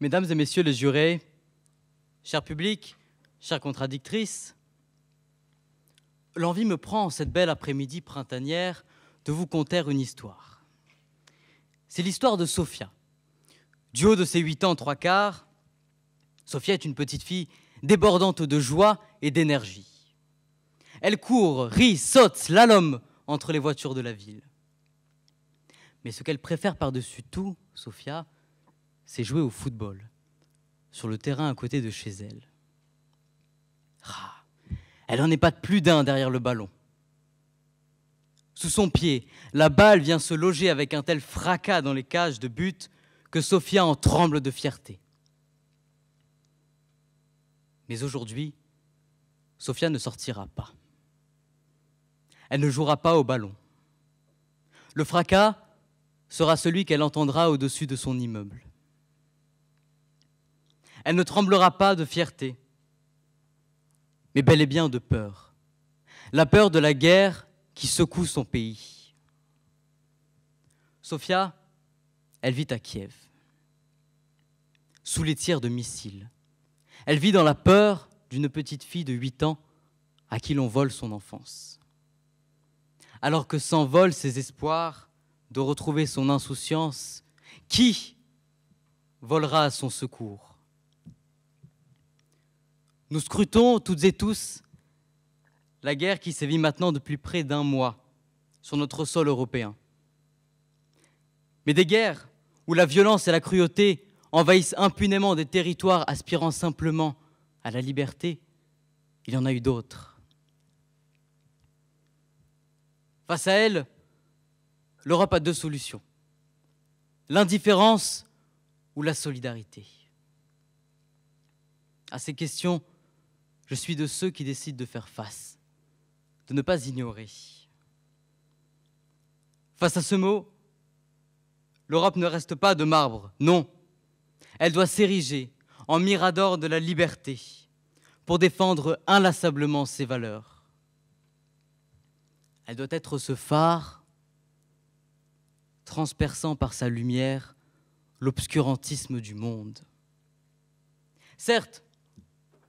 Mesdames et messieurs les jurés, cher public, chère contradictrice, l'envie me prend en cette belle après-midi printanière de vous conter une histoire. C'est l'histoire de Sophia. Du haut de ses 8 ans 3/4, Sophia est une petite fille débordante de joie et d'énergie. Elle court, rit, saute, slalom entre les voitures de la ville. Mais ce qu'elle préfère par-dessus tout, Sophia, c'est jouer au football, sur le terrain à côté de chez elle. Elle n'en est pas de plus d'un derrière le ballon. Sous son pied, la balle vient se loger avec un tel fracas dans les cages de but que Sophia en tremble de fierté. Mais aujourd'hui, Sophia ne sortira pas. Elle ne jouera pas au ballon. Le fracas sera celui qu'elle entendra au-dessus de son immeuble. Elle ne tremblera pas de fierté, mais bel et bien de peur. La peur de la guerre qui secoue son pays. Sophia, elle vit à Kiev, sous les tirs de missiles. Elle vit dans la peur d'une petite fille de 8 ans à qui l'on vole son enfance. Alors que s'envolent ses espoirs de retrouver son insouciance, qui volera à son secours? Nous scrutons toutes et tous la guerre qui sévit maintenant depuis près d'1 mois sur notre sol européen. Mais des guerres où la violence et la cruauté envahissent impunément des territoires aspirant simplement à la liberté, il y en a eu d'autres. Face à elle, l'Europe a 2 solutions: l'indifférence ou la solidarité. À ces questions, je suis de ceux qui décident de faire face, de ne pas ignorer. Face à ce mot, l'Europe ne reste pas de marbre, non. Elle doit s'ériger en mirador de la liberté pour défendre inlassablement ses valeurs. Elle doit être ce phare transperçant par sa lumière l'obscurantisme du monde. Certes,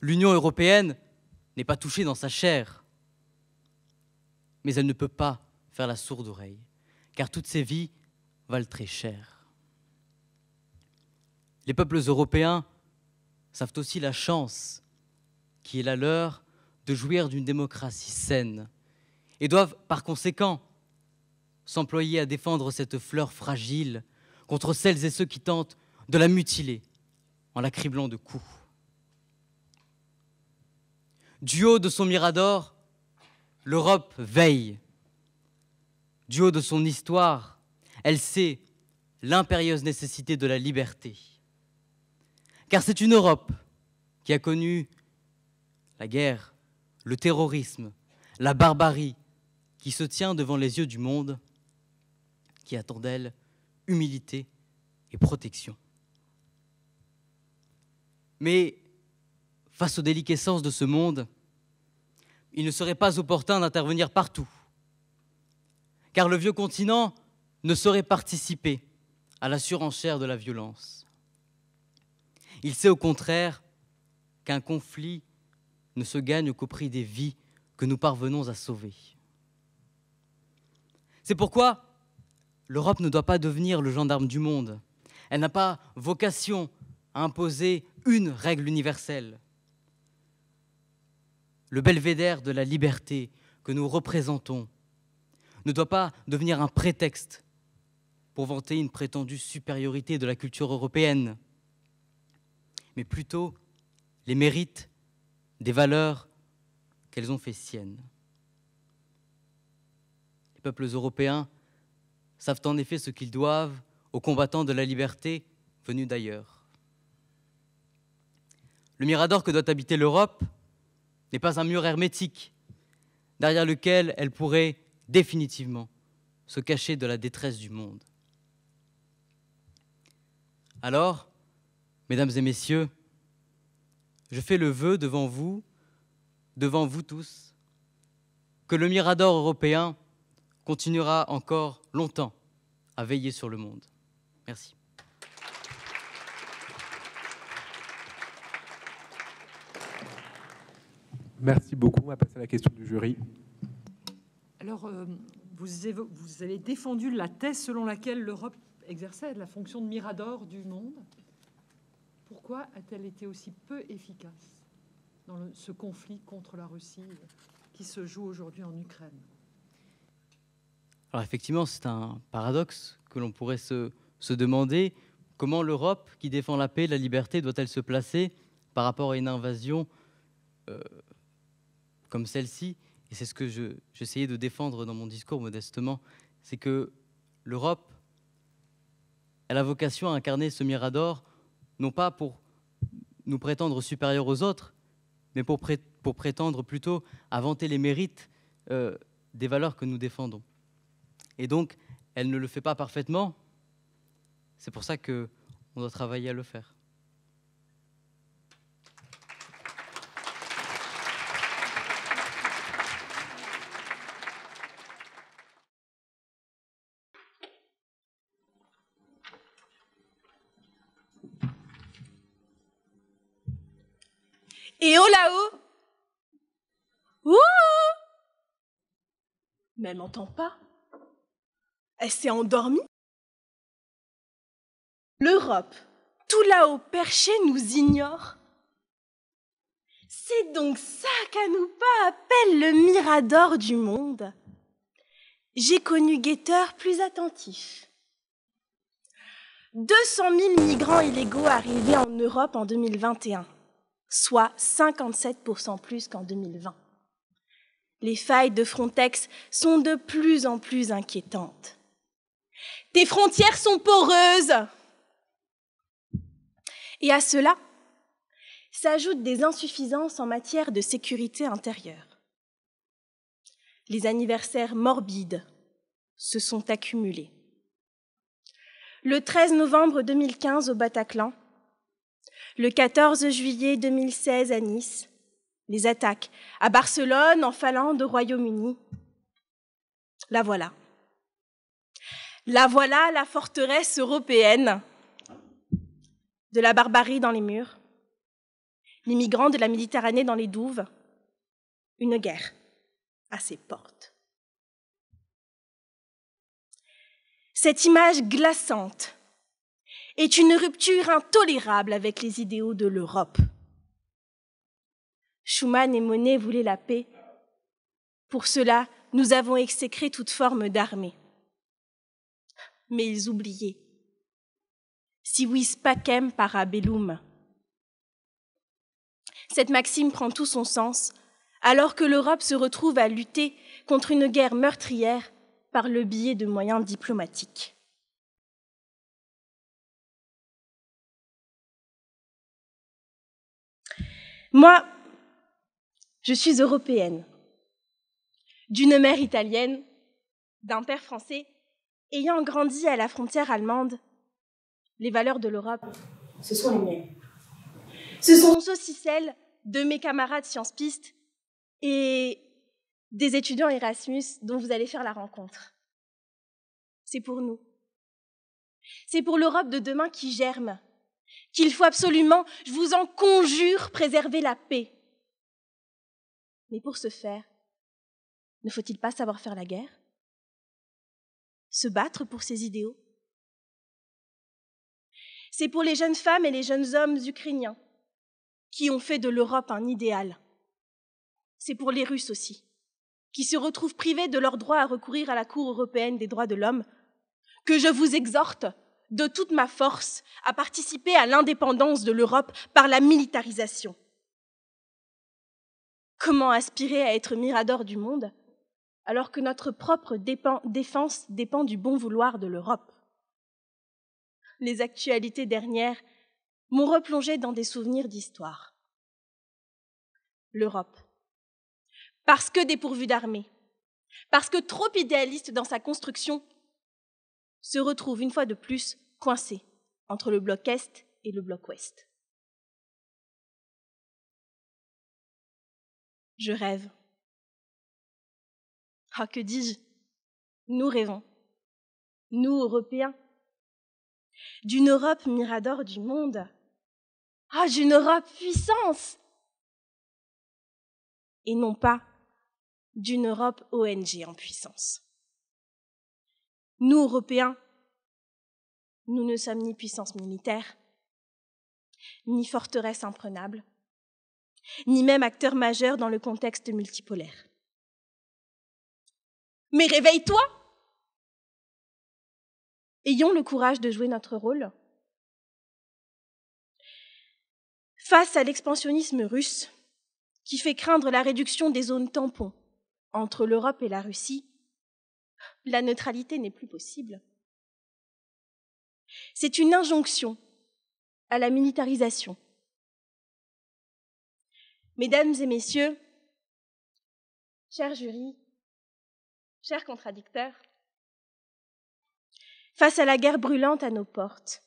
l'Union européenne n'est pas touchée dans sa chair, mais elle ne peut pas faire la sourde oreille, car toutes ces vies valent très cher. Les peuples européens savent aussi la chance qui est la leur de jouir d'une démocratie saine et doivent par conséquent s'employer à défendre cette fleur fragile contre celles et ceux qui tentent de la mutiler en la criblant de coups. Du haut de son mirador, l'Europe veille. Du haut de son histoire, elle sait l'impérieuse nécessité de la liberté. Car c'est une Europe qui a connu la guerre, le terrorisme, la barbarie, qui se tient devant les yeux du monde, qui attend d'elle humilité et protection. Mais face aux déliquescences de ce monde, il ne serait pas opportun d'intervenir partout, car le vieux continent ne saurait participer à la surenchère de la violence. Il sait au contraire qu'un conflit ne se gagne qu'au prix des vies que nous parvenons à sauver. C'est pourquoi l'Europe ne doit pas devenir le gendarme du monde. Elle n'a pas vocation à imposer une règle universelle. Le belvédère de la liberté que nous représentons ne doit pas devenir un prétexte pour vanter une prétendue supériorité de la culture européenne, mais plutôt les mérites des valeurs qu'elles ont fait siennes. Les peuples européens savent en effet ce qu'ils doivent aux combattants de la liberté venus d'ailleurs. Le mirador que doit habiter l'Europe n'est pas un mur hermétique derrière lequel elle pourrait définitivement se cacher de la détresse du monde. Alors, mesdames et messieurs, je fais le vœu devant vous tous, que le mirador européen continuera encore longtemps à veiller sur le monde. Merci. Merci beaucoup. On va passer à la question du jury. Alors, vous avez défendu la thèse selon laquelle l'Europe exerçait la fonction de mirador du monde. Pourquoi a-t-elle été aussi peu efficace dans ce conflit contre la Russie qui se joue aujourd'hui en Ukraine? Alors effectivement, c'est un paradoxe que l'on pourrait se demander. Comment l'Europe, qui défend la paix, la liberté, doit-elle se placer par rapport à une invasion comme celle-ci? Et c'est ce que j'essayais de défendre dans mon discours modestement, c'est que l'Europe, elle a vocation à incarner ce mirador, non pas pour nous prétendre supérieurs aux autres, mais pour prétendre plutôt à vanter les mérites des valeurs que nous défendons. Et donc, elle ne le fait pas parfaitement. C'est pour ça qu'on doit travailler à le faire. Et oh là-haut! Ouh! Mais elle m'entend pas. Elle s'est endormie. L'Europe, tout là-haut perché, nous ignore. C'est donc ça qu'Anoupa appelle le mirador du monde. J'ai connu guetteurs plus attentifs. 200 000 migrants illégaux arrivés en Europe en 2021, soit 57% plus qu'en 2020. Les failles de Frontex sont de plus en plus inquiétantes. Tes frontières sont poreuses. Et à cela s'ajoutent des insuffisances en matière de sécurité intérieure. Les anniversaires morbides se sont accumulés. Le 13 novembre 2015 au Bataclan, le 14 juillet 2016 à Nice, les attaques à Barcelone, en Finlande, au Royaume-Uni. La voilà. La voilà, la forteresse européenne. De la barbarie dans les murs, les migrants de la Méditerranée dans les douves, une guerre à ses portes. Cette image glaçante est une rupture intolérable avec les idéaux de l'Europe. Schuman et Monnet voulaient la paix. Pour cela, nous avons exécré toute forme d'armée. Mais ils oubliaient. Si vis pacem para bellum. Cette maxime prend tout son sens alors que l'Europe se retrouve à lutter contre une guerre meurtrière par le biais de moyens diplomatiques. Moi, je suis européenne, d'une mère italienne, d'un père français, ayant grandi à la frontière allemande. Les valeurs de l'Europe, ce sont les miennes. Ce sont aussi celles de mes camarades sciences-pistes et des étudiants Erasmus dont vous allez faire la rencontre. C'est pour nous. C'est pour l'Europe de demain qui germe, qu'il faut absolument, je vous en conjure, préserver la paix. Mais pour ce faire, ne faut-il pas savoir faire la guerre? Se battre pour ses idéaux? C'est pour les jeunes femmes et les jeunes hommes ukrainiens qui ont fait de l'Europe un idéal. C'est pour les Russes aussi, qui se retrouvent privés de leur droit à recourir à la Cour européenne des droits de l'homme, que je vous exhorte de toute ma force à participer à l'indépendance de l'Europe par la militarisation. Comment aspirer à être mirador du monde alors que notre propre défense dépend du bon vouloir de l'Europe? Les actualités dernières m'ont replongé dans des souvenirs d'histoire. L'Europe, parce que dépourvue d'armée, parce que trop idéaliste dans sa construction, se retrouve une fois de plus coincée entre le bloc Est et le bloc Ouest. Je rêve. Ah, que dis-je? Nous rêvons, nous, Européens, d'une Europe mirador du monde. Ah, d'une Europe puissance! et non pas d'une Europe ONG en puissance. Nous, Européens, nous ne sommes ni puissance militaire, ni forteresse imprenable, ni même acteur majeur dans le contexte multipolaire. Mais réveille-toi! Ayons le courage de jouer notre rôle. Face à l'expansionnisme russe, qui fait craindre la réduction des zones tampons entre l'Europe et la Russie, la neutralité n'est plus possible. C'est une injonction à la militarisation. Mesdames et messieurs, chers jurys, chers contradicteurs, face à la guerre brûlante à nos portes,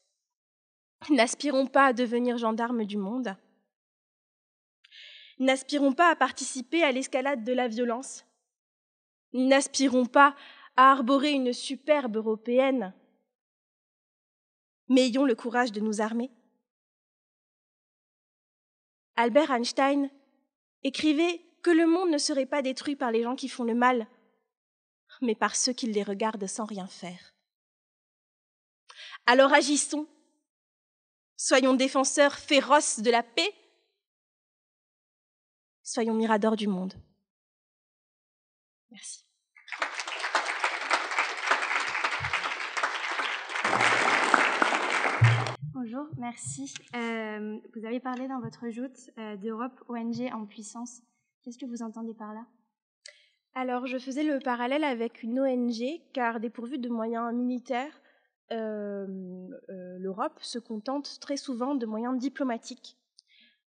n'aspirons pas à devenir gendarmes du monde. N'aspirons pas à participer à l'escalade de la violence. N'aspirons pas à arborer une superbe européenne. Mais ayons le courage de nous armer. Albert Einstein écrivait que le monde ne serait pas détruit par les gens qui font le mal, mais par ceux qui les regardent sans rien faire. Alors agissons. Soyons défenseurs féroces de la paix. Soyons miradors du monde. Merci. Bonjour, merci. Vous avez parlé dans votre joute d'Europe ONG en puissance. Qu'est-ce que vous entendez par là? Alors, je faisais le parallèle avec une ONG, car dépourvue de moyens militaires, l'Europe se contente très souvent de moyens diplomatiques.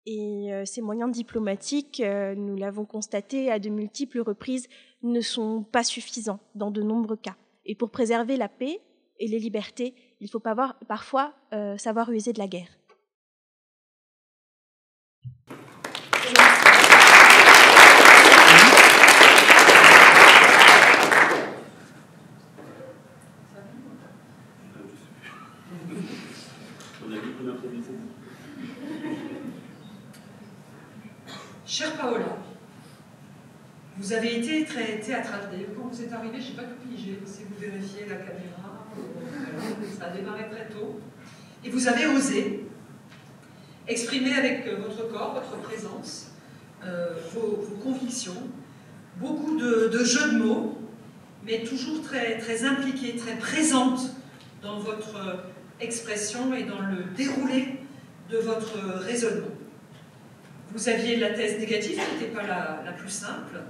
Et ces moyens diplomatiques, nous l'avons constaté à de multiples reprises, ne sont pas suffisants dans de nombreux cas. Et pour préserver la paix et les libertés, il faut parfois savoir user de la guerre. Chère Paola, vous avez été très théâtrale. D'ailleurs, quand vous êtes arrivée, je n'ai pas tout pigé. Si vous vérifiez la caméra, ça a démarré très tôt. Et vous avez osé exprimer avec votre corps, votre présence, vos convictions, beaucoup de jeux de mots, mais toujours très impliquée, très présente dans votre expression et dans le déroulé de votre raisonnement. Vous aviez la thèse négative, qui n'était pas la plus simple,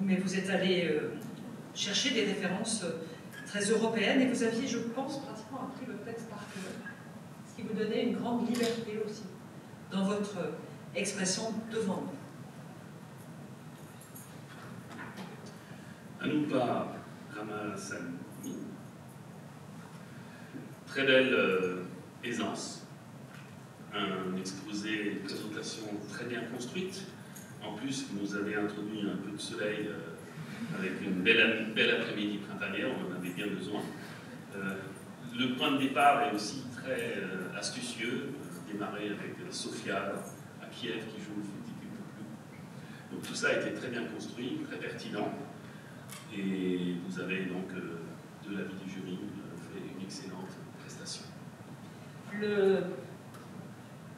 mais vous êtes allé chercher des références très européennes et vous aviez, je pense, pratiquement appris le texte par cœur, ce qui vous donnait une grande liberté aussi dans votre expression devant nous. Anoupa Ramasamy, très belle aisance. Un exposé, une présentation très bien construite. En plus, vous nous avez introduit un peu de soleil avec une belle après-midi printanière, on en avait bien besoin. Le point de départ est aussi très astucieux, démarrer avec Sofia à Kiev qui joue le foot du plus. Donc tout ça a été très bien construit, très pertinent. Et vous avez donc, de l'avis du jury, fait une excellente prestation. Le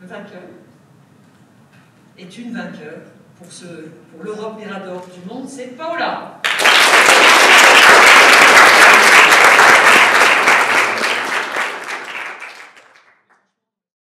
vainqueur est une vainqueur pour l'Europe Mirador du monde, c'est Paola.